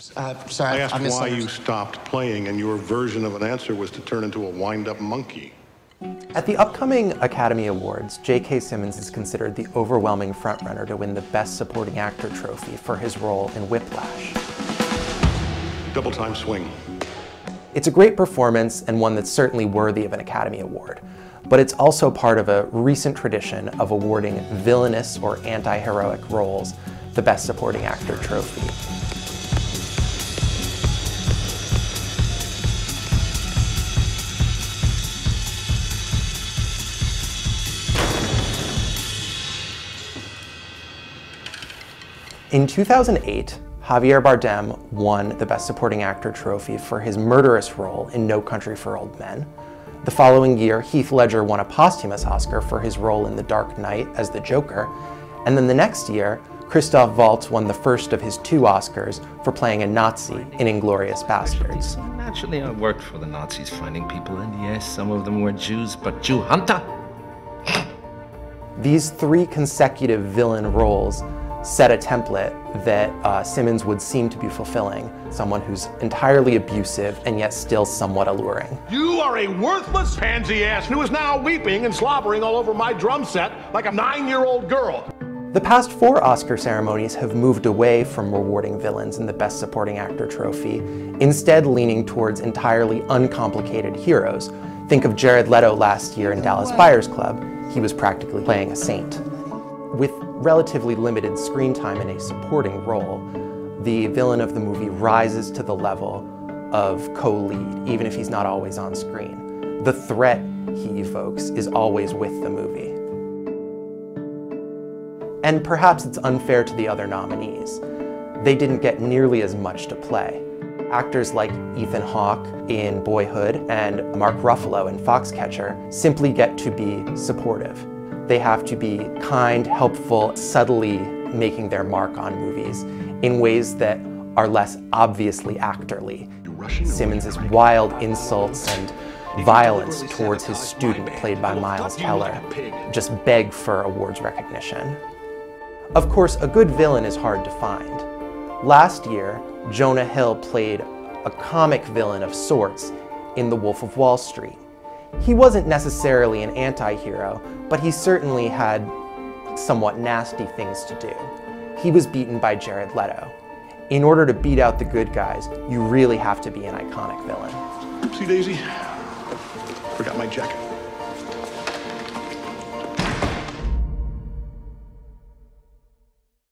Sorry, I asked why you misunderstood. stopped playing, and your version of an answer was to turn into a wind-up monkey. At the upcoming Academy Awards, J.K. Simmons is considered the overwhelming frontrunner to win the Best Supporting Actor trophy for his role in Whiplash. Double-time swing. It's a great performance and one that's certainly worthy of an Academy Award, but it's also part of a recent tradition of awarding villainous or anti-heroic roles the Best Supporting Actor trophy. In 2008, Javier Bardem won the Best Supporting Actor trophy for his murderous role in No Country for Old Men. The following year, Heath Ledger won a posthumous Oscar for his role in The Dark Knight as the Joker. And then the next year, Christoph Waltz won the first of his 2 Oscars for playing a Nazi in Inglourious Basterds. Naturally, I worked for the Nazis, finding people, and yes, some of them were Jews, but Jew hunter. These 3 consecutive villain roles set a template that Simmons would seem to be fulfilling, someone who's entirely abusive and yet still somewhat alluring. You are a worthless pansy ass who is now weeping and slobbering all over my drum set like a 9-year-old girl. The past 4 Oscar ceremonies have moved away from rewarding villains in the Best Supporting Actor trophy, instead leaning towards entirely uncomplicated heroes. Think of Jared Leto last year in Dallas Buyers Club. He was practically playing a saint. With relatively limited screen time in a supporting role, the villain of the movie rises to the level of co-lead, even if he's not always on screen. The threat he evokes is always with the movie. And perhaps it's unfair to the other nominees. They didn't get nearly as much to play. Actors like Ethan Hawke in Boyhood and Mark Ruffalo in Foxcatcher simply get to be supportive. They have to be kind, helpful, subtly making their mark on movies in ways that are less obviously actorly. Simmons' wild insults and violence towards his student, played by Miles Teller, just beg for awards recognition. Of course, a good villain is hard to find. Last year, Jonah Hill played a comic villain of sorts in The Wolf of Wall Street. He wasn't necessarily an anti-hero, but he certainly had somewhat nasty things to do. He was beaten by Jared Leto. In order to beat out the good guys, you really have to be an iconic villain. Oopsie daisy. Forgot my jacket.